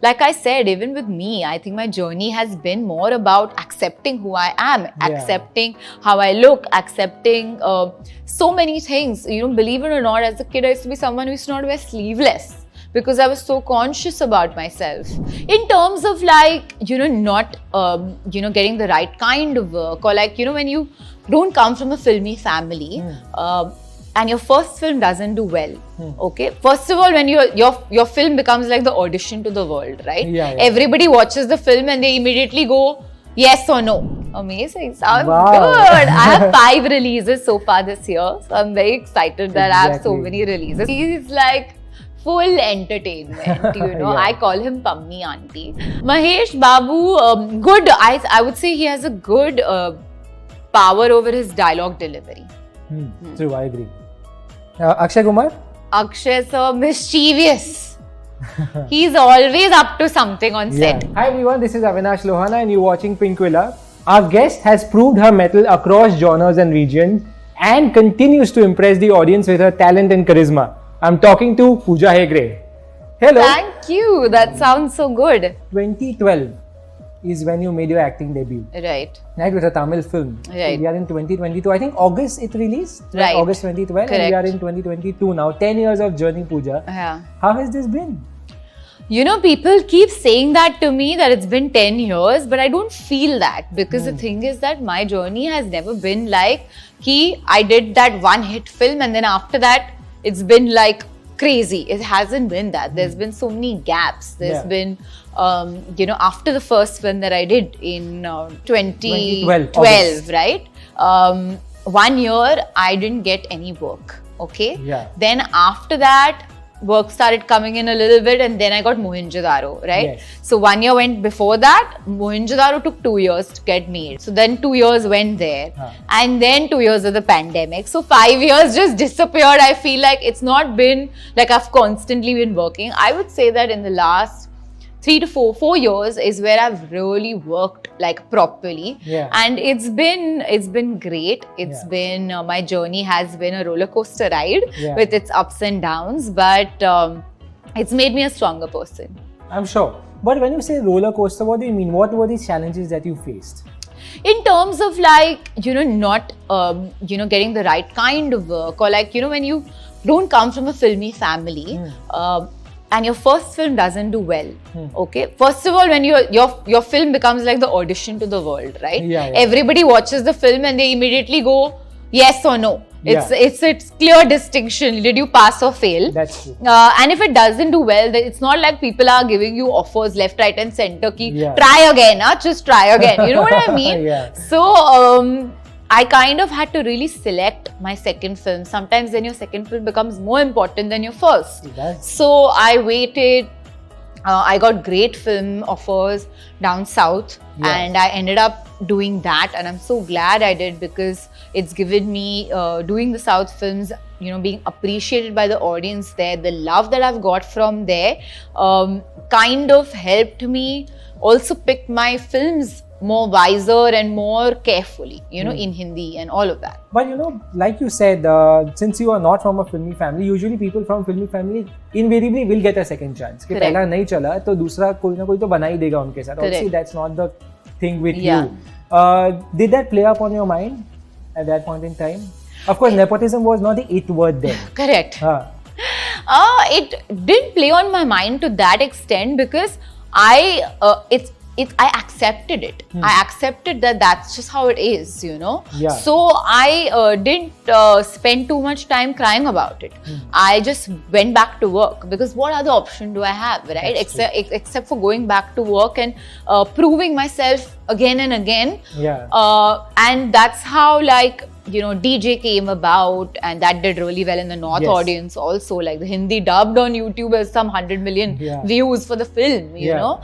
like I said, even with me, I think my journey has been more about accepting who I am, accepting how I look, accepting so many things. You know, believe it or not, as a kid, I used to be someone who used to not wear sleeveless because I was so conscious about myself. In terms of like, you know, not, getting the right kind of work, or like, you know, when you don't come from a filmy family, and your first film doesn't do well, okay? First of all, when your film becomes like the audition to the world, right? Everybody watches the film and they immediately go, yes or no. Amazing, sounds good. I have 5 releases so far this year, so I'm very excited that I have so many releases. He's like full entertainment, you know. I call him Pammi Auntie. Mahesh Babu, good. I would say he has a good power over his dialogue delivery. True, I agree. Akshay Kumar? Akshay sir, mischievous. He's always up to something on set. Hi everyone, this is Avinash Lohana and you're watching Pinkvilla. Our guest has proved her mettle across genres and regions and continues to impress the audience with her talent and charisma. I'm talking to Pooja Hegde. Hello. Thank you. That sounds so good. 2012 is when you made your acting debut. Right. Right, with a Tamil film. Right. We are in 2022. I think August it released. Right. August 2012. Correct. And we are in 2022 now. 10 years of journey, Pooja. Yeah. How has this been? You know, people keep saying that to me, that it's been 10 years, but I don't feel that, because the thing is that my journey has never been like, I did that one hit film and then after that, it's been like crazy. It hasn't been that. There's been so many gaps. There's been, after the first film that I did in 2012, right? 1 year, I didn't get any work, okay? Yeah. Then after that, work started coming in a little bit and then I got Mohenjo-daro, right? Yes. So 1 year went before that. Mohenjo-daro took 2 years to get made. So then 2 years went there. And then 2 years of the pandemic. So 5 years just disappeared. I feel like it's not been like I've constantly been working. I would say that in the last 3 to 4 years is where I've really worked like properly. And it's been great. It's been, my journey has been a roller coaster ride with its ups and downs, but it's made me a stronger person. I'm sure. But when you say roller coaster, what do you mean? What were the challenges that you faced? In terms of like, you know, not, getting the right kind of work, or like, you know, when you don't come from a filmy family, and your first film doesn't do well, okay? First of all, when your film becomes like the audition to the world, right? Everybody watches the film and they immediately go, yes or no. It's clear distinction. Did you pass or fail? That's true. And if it doesn't do well, it's not like people are giving you offers left, right and center. Try again, just try again. You know what I mean? So, I kind of had to really select my second film. Sometimes then your second film becomes more important than your first. So I waited. I got great film offers down south and I ended up doing that, and I'm so glad I did, because it's given me doing the south films, you know, being appreciated by the audience there. The love that I've got from there kind of helped me also pick my films more wiser and more carefully, you know, in Hindi and all of that. But you know, like you said, since you are not from a filmy family, usually people from filmy family invariably will get a second chance. कि पहला नहीं चला तो दूसरा कोई ना कोई तो बना ही देगा उनके साथ. Obviously, that's not the thing with you. Did that play up on your mind at that point in time? Of course, nepotism was not the it word then. Correct. It didn't play on my mind to that extent, because I accepted it. I accepted that that's just how it is, you know. So I didn't spend too much time crying about it. I just went back to work, because what other option do I have, right? Except for going back to work and proving myself again and again. And that's how, like, you know, DJ came about, and that did really well in the North audience also. Like the Hindi dubbed on YouTube has some 100 million views for the film, you know.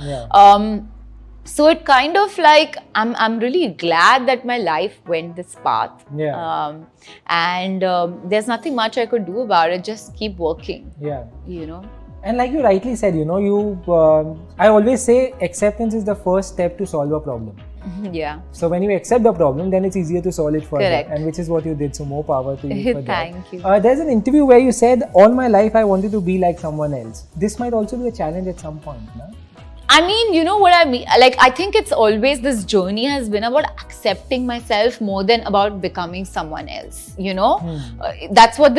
So it kind of like, I'm really glad that my life went this path. And there's nothing much I could do about it. Just keep working. You know. And like you rightly said, you know, I always say acceptance is the first step to solve a problem. So when you accept the problem, then it's easier to solve it further. And which is what you did. So more power to you for that. Thank you. There's an interview where you said, all my life I wanted to be like someone else. This might also be a challenge at some point, no? I mean, you know what I mean? Like, I think it's always, this journey has been about accepting myself more than about becoming someone else, you know? That's what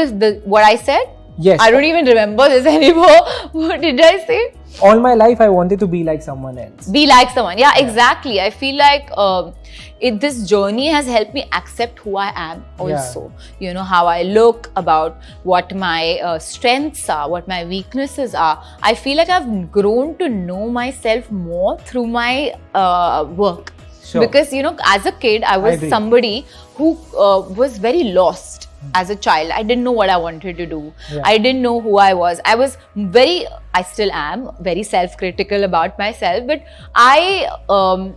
what I said? Yes. I don't even remember this anymore. What did I say? All my life, I wanted to be like someone else. Be like someone. Yeah, exactly. I feel like this journey has helped me accept who I am also. You know, how I look, about what my strengths are, what my weaknesses are. I feel like I've grown to know myself more through my work. Sure. Because, you know, as a kid, I was somebody who was very lost. As a child, I didn't know what I wanted to do. I didn't know who I was. I still am very self-critical about myself, but I'm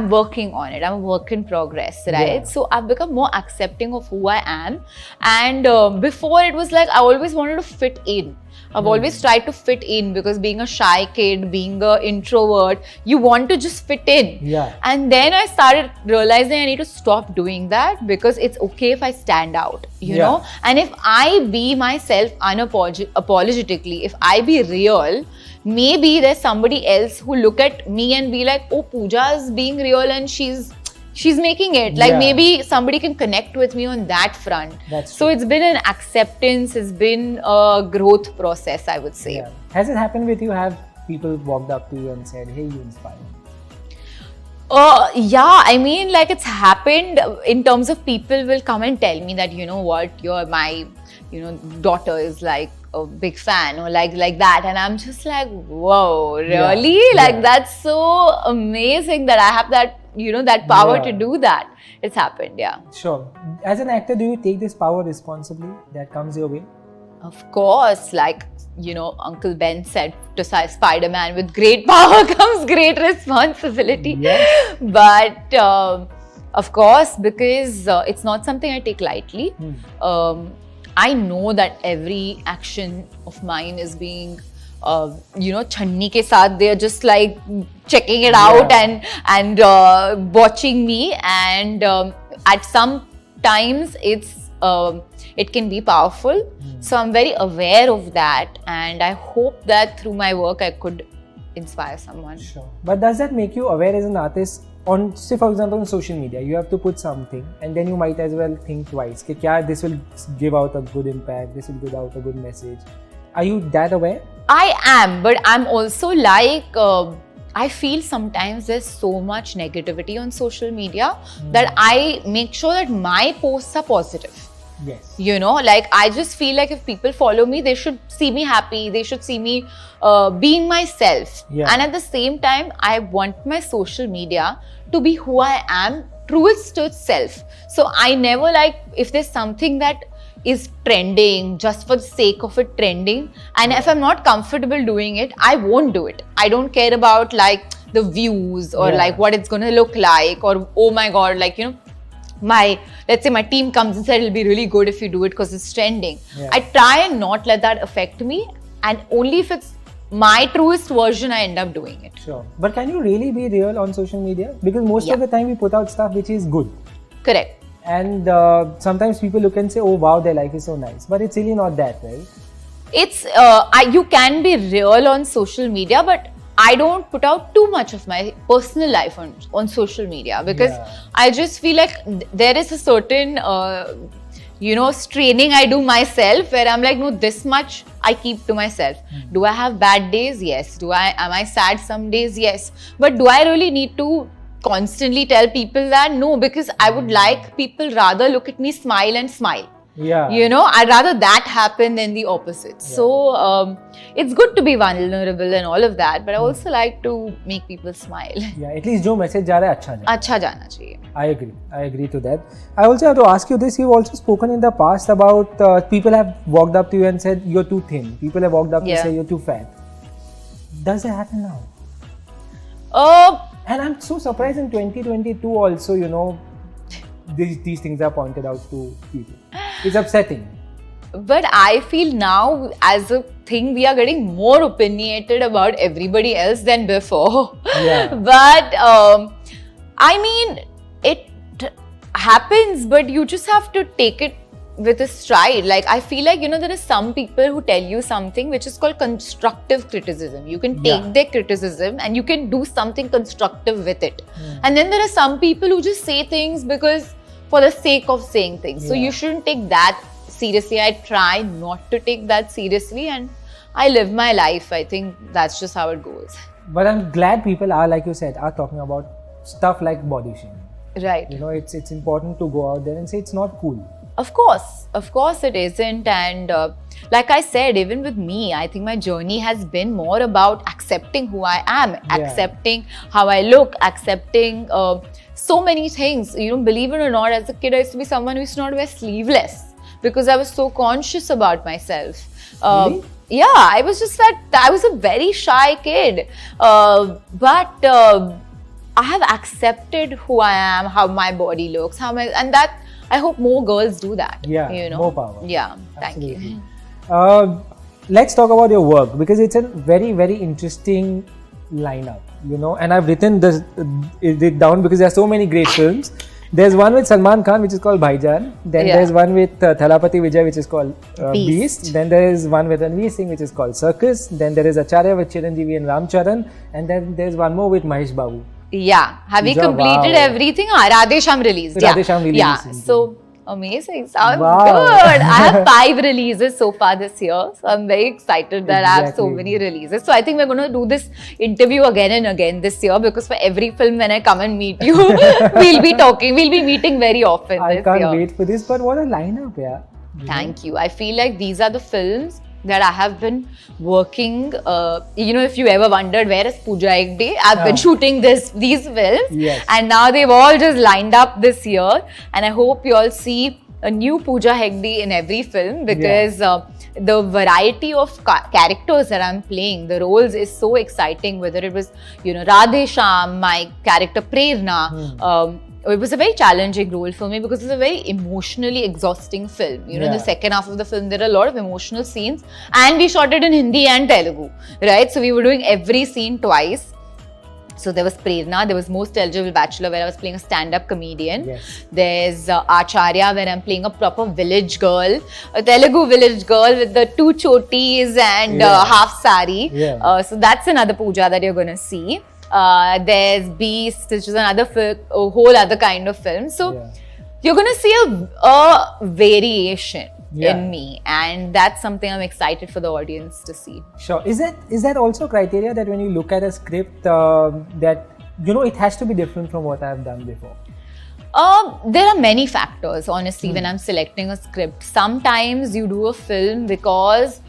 working on it. I'm a work in progress, right? So I've become more accepting of who I am. And before, it was like I always wanted to fit in. I've always tried to fit in, because being a shy kid, being an introvert, you want to just fit in. And then I started realizing I need to stop doing that, because it's okay if I stand out, you know? And if I be myself unapologetically, if I be real, maybe there's somebody else who look at me and be like, oh, Pooja is being real and she's making it. Like, maybe somebody can connect with me on that front. So it's been an acceptance, it's been a growth process, I would say. Has it happened with you? Have people walked up to you and said, hey, you inspire me? Yeah, I mean, like, it's happened in terms of people will come and tell me that, you know what, you're my, you know, daughter is like a big fan, or like that, and I'm just like, whoa, really? Like, that's so amazing that I have that, you know, that power to do that. It's happened. Sure. As an actor, do you take this power responsibly that comes your way? Of course. Like, you know, Uncle Ben said to Spider-Man, with great power comes great responsibility. But of course, because it's not something I take lightly. I know that every action of mine is being, you know, channi ke saath, they're just like checking it out and watching me. And at some times it can be powerful. So I'm very aware of that, and I hope that through my work I could inspire someone. Sure. But does that make you aware as an artist? On, say for example, on social media, you have to put something, and then you might as well think twice. Kya this will give out a good impact, this will give out a good message. Are you that aware? I am, but I'm also like, I feel sometimes there's so much negativity on social media that I make sure that my posts are positive. You know, like, I just feel like if people follow me, they should see me happy, they should see me being myself. And at the same time, I want my social media to be who I am, truest to itself. So I never like, if there's something that is trending just for the sake of it trending, and if I'm not comfortable doing it, I won't do it. I don't care about like the views or like what it's gonna look like, or oh my god, like, you know, let's say my team comes and said it'll be really good if you do it because it's trending. I try and not let that affect me, and only if it's my truest version I end up doing it. Sure. But can you really be real on social media? Because most of the time we put out stuff which is good. Correct. And sometimes people look and say, oh wow, their life is so nice, but it's really not that, right? It's you can be real on social media, but I don't put out too much of my personal life on social media, because I just feel like there is a certain you know, straining I do myself, where I'm like, no, this much I keep to myself. Do I have bad days? Yes. Am I sad some days? Yes. But do I really need to constantly tell people that? No, because I would like people rather look at me smile and smile. You know, I'd rather that happen than the opposite. So it's good to be vulnerable and all of that, but I also like to make people smile. At least jo message ja raha hai, अच्छा जाना चाहिए. I agree to that. I also have to ask you this. You've also spoken in the past about people have walked up to you and said you're too thin. People have walked up to say you're too fat. Does it happen now? And I'm so surprised in 2022 also, you know, these things are pointed out to people. It's upsetting. But I feel now, as a thing, we are getting more opinionated about everybody else than before. But I mean, it happens, but you just have to take it with a stride. Like, I feel like, there are some people who tell you something which is called constructive criticism. You can take their criticism and you can do something constructive with it. And then there are some people who just say things because for the sake of saying things. So you shouldn't take that seriously. I try not to take that seriously and I live my life. I think that's just how it goes. But I'm glad people are, like you said, are talking about stuff like body shaming. Right. It's important to go out there and say it's not cool. Of course it isn't. And like I said, even with me, I think my journey has been more about accepting who I am, accepting how I look, accepting so many things. Believe it or not, as a kid, I used to be someone who used to not wear sleeveless because I was so conscious about myself. Really? Yeah, I was just I was a very shy kid. But I have accepted who I am, how my body looks, and that I hope more girls do that. Yeah, more power. Yeah, absolutely. Thank you. Let's talk about your work because it's a very, very interesting lineup, and I've written it down because there are so many great films. There's one with Salman Khan which is called Bhaijan. Then there's one with Thalapathy Vijay which is called Beast. Then there is one with Ranveer Singh which is called Circus. Then there is Acharya with Chiranjeevi and Ramcharan. And then there's one more with Mahesh Babu. Yeah. Have we completed everything? Radhe Shyam released. Radhe Shyam released. Yeah. So amazing. Sounds good. I have 5 releases so far this year. So I'm very excited that I have so many releases. So I think we're going to do this interview again and again this year because for every film when I come and meet you, we'll be meeting very often I can't wait for this, but what a lineup, yeah. Thank you. I feel like these are the films that I have been working. If you ever wondered where is Pooja Hegde, I've been shooting these films, and now they've all just lined up this year. And I hope you all see a new Pooja Hegde in every film because the variety of characters that I'm playing, the roles is so exciting. Whether it was Radhe Shyam, my character Prerna. It was a very challenging role for me because it's a very emotionally exhausting film. In the second half of the film, there are a lot of emotional scenes and we shot it in Hindi and Telugu, right? So we were doing every scene twice. So there was Prerna, there was Most Eligible Bachelor where I was playing a stand-up comedian. Yes. There's Acharya where I'm playing a proper village girl, a Telugu village girl with the 2 chotis and half sari. So that's another Pooja that you're going to see. There's Beast, which is a whole other kind of film. So you're going to see a variation in me, and that's something I'm excited for the audience to see. Sure. Is that also criteria that when you look at a script that it has to be different from what I've done before? There are many factors, honestly, when I'm selecting a script. Sometimes you do a film because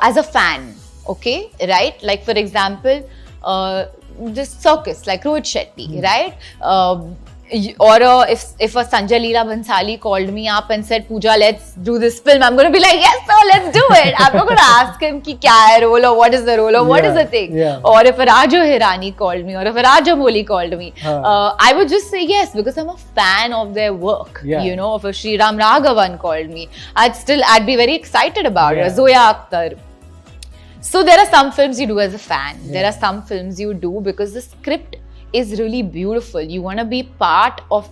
as a fan, okay, right? Like for example, this circus, like Rohit Shetty, right? Or if a Sanjay Leela Bhansali called me up and said, Pooja, let's do this film, I'm going to be like, yes, sir, let's do it. I'm not going to ask him ki kya hai role or what is the role or what is the thing. Or if a Rajo Hirani called me or if a Rajamouli called me, I would just say yes because I'm a fan of their work. If a Sri Ram Raghavan called me, I'd be very excited about it. Zoya Akhtar. So there are some films you do as a fan. There are some films you do because the script is really beautiful. You want to be part of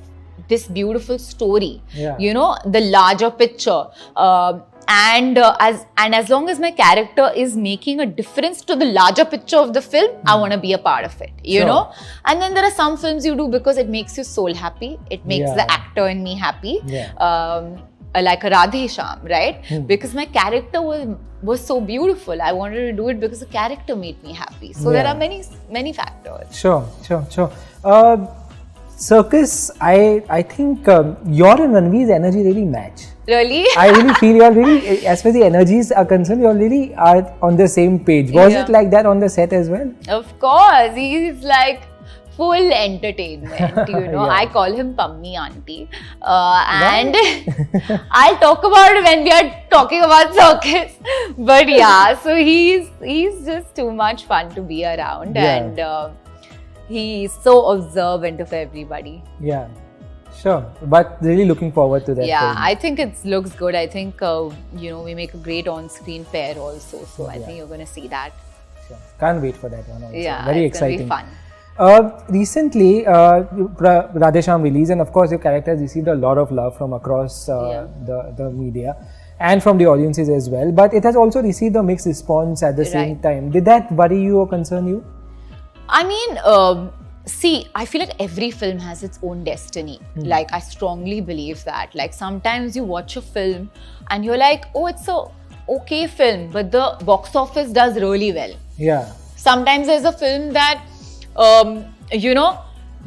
this beautiful story. The larger picture. And as long as my character is making a difference to the larger picture of the film, I want to be a part of it. You know. And then there are some films you do because it makes your soul happy. It makes the actor in me happy. Like a Radhe Shyam, right? Because my character was so beautiful. I wanted to do it because the character made me happy. So there are many factors. Sure. Circus, I think your and Ranveer's energy really match. Really? I really feel you are really, as far as the energies are concerned, you all really are on the same page. Was it like that on the set as well? Of course. He's like full entertainment, I call him Pammi Auntie. And I'll talk about it when we are talking about circus. But so he's just too much fun to be around and he's so observant of everybody. Yeah, sure. But really looking forward to that. Yeah, film. I think it looks good. I think, we make a great on-screen pair also. So I think you're going to see that. Sure. Can't wait for that one also. Yeah, very it's exciting. Gonna be fun. Recently, Radhe Shyam released, and of course, your character has received a lot of love from across the media and from the audiences as well. But it has also received a mixed response at the same time. Did that worry you or concern you? I mean, see, I feel like every film has its own destiny. Like, I strongly believe that. Like, sometimes you watch a film and you're like, oh, it's a okay film, but the box office does really well. Yeah. Sometimes there's a film that,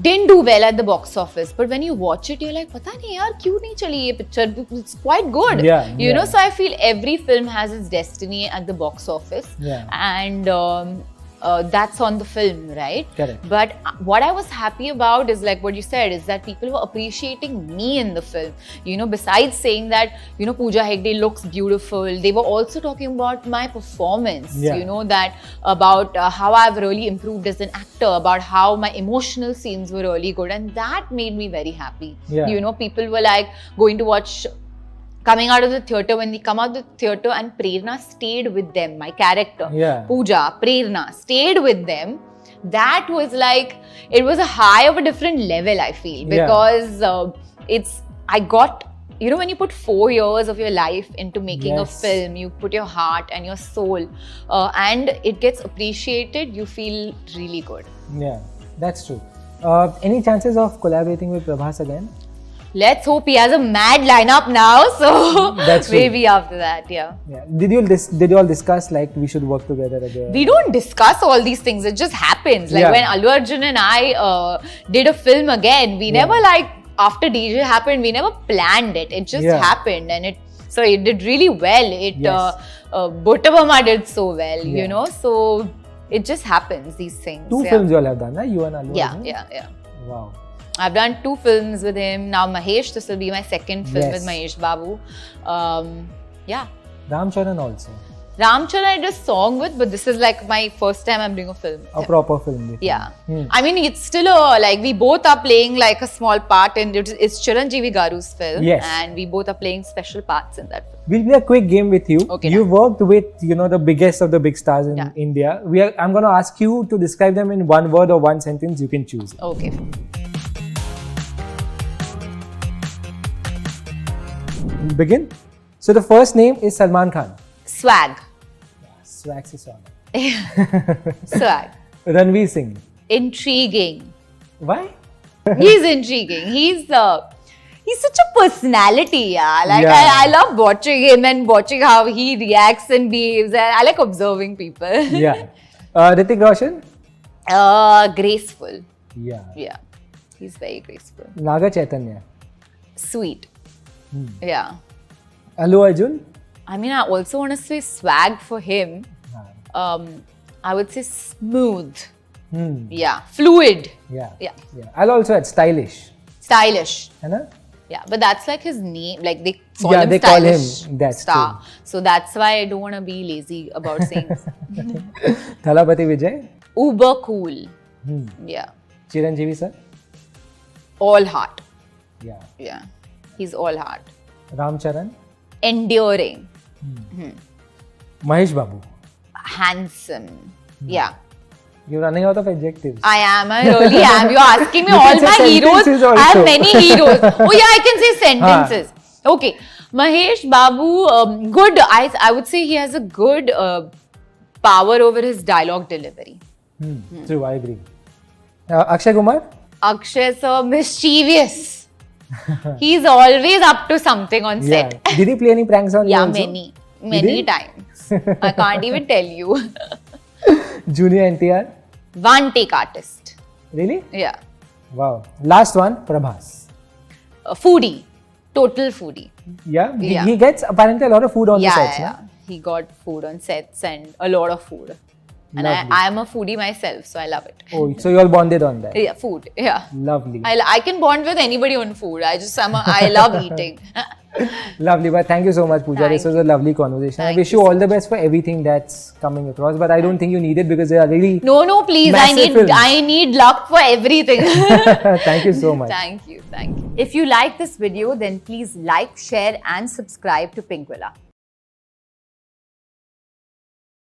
didn't do well at the box office, but when you watch it, you're like, "Pata nahi yaar, kyun nahi chali ye picture? It's quite good." You know, so I feel every film has its destiny at the box office, and that's on the film, right? Correct. But what I was happy about is, like what you said, is that people were appreciating me in the film. You know, besides saying that, Pooja Hegde looks beautiful, they were also talking about my performance, that about how I've really improved as an actor, about how my emotional scenes were really good, and that made me very happy. People were like going to watch, coming out of the theatre, when they come out of the theatre and Prerna stayed with them, my character, Pooja, Prerna, stayed with them. That was like, it was a high of a different level, I feel, because I got, when you put 4 years of your life into making a film, you put your heart and your soul, and it gets appreciated, you feel really good. Yeah, that's true. Any chances of collaborating with Prabhas again? Let's hope. He has a mad lineup now, so maybe after that, Did you all discuss like we should work together again? We don't discuss all these things. It just happens. Like when Allu Arjun and I did a film again, we never after DJ happened, we never planned it. It just happened, and it did really well. Bottabama did so well, so it just happens, these things. 2 films you all have done, right? You and Allu Arjun? Yeah. Wow. I've done 2 films with him. Now Mahesh, this will be my second film with Mahesh Babu. Ram Charan also. Ram Charan I did a song with, but this is like my first time I'm doing a film. A proper film. Yeah. I mean, it's still we both are playing like a small part in it. It's Chiranjeevi Garu's film. And we both are playing special parts in that film. We'll play a quick game with you. Okay, you worked with, the biggest of the big stars in India. I'm going to ask you to describe them in 1 word or 1 sentence. You can choose. Okay. Begin. So the first name is Salman Khan. Swag. Swag se swag. Swag. Ranveer Singh. Intriguing. Why? He's intriguing. He's such a personality, I love watching him and watching how he reacts and behaves. I like observing people. Hrithik Roshan. Graceful. Yeah. He's very graceful. Naga Chaitanya. Sweet. Allu Arjun. I mean, I also want to say swag for him. I would say smooth. Fluid. I'll also add stylish. Stylish. Hai? Yeah, but that's like his name. Like they call him they stylish call him that star. too. So that's why I don't want to be lazy about saying. Thalapathy Vijay. Uber cool. Chiranjeevi sir. All heart. Yeah. He's all heart. Ram Charan. Enduring. Mahesh Babu. Handsome. You're running out of adjectives. I really am. You're asking me all my heroes. I have many heroes. I can say sentences. Okay. Mahesh Babu, good. I would say he has a good power over his dialogue delivery. True, I agree. Akshay Kumar? Akshay sir, mischievous. He's always up to something on set. Did he play any pranks on you also? Many times. I can't even tell you. Junior NTR? One take artist. Really? Yeah. Wow. Last one, Prabhas. Foodie. Total foodie. He gets apparently a lot of food on the sets. He got food on sets and a lot of food. And I am a foodie myself, so I love it. Oh, so you all bonded on that? Yeah, food. Yeah. Lovely. I can bond with anybody on food. I love eating. Lovely, but thank you so much, Pooja. This was a lovely conversation. I wish you all the best for everything that's coming across, but I don't think you need it because they are really No, please. I need luck for everything. Thank you so much. Thank you. If you like this video, then please like, share and subscribe to Pinkvilla.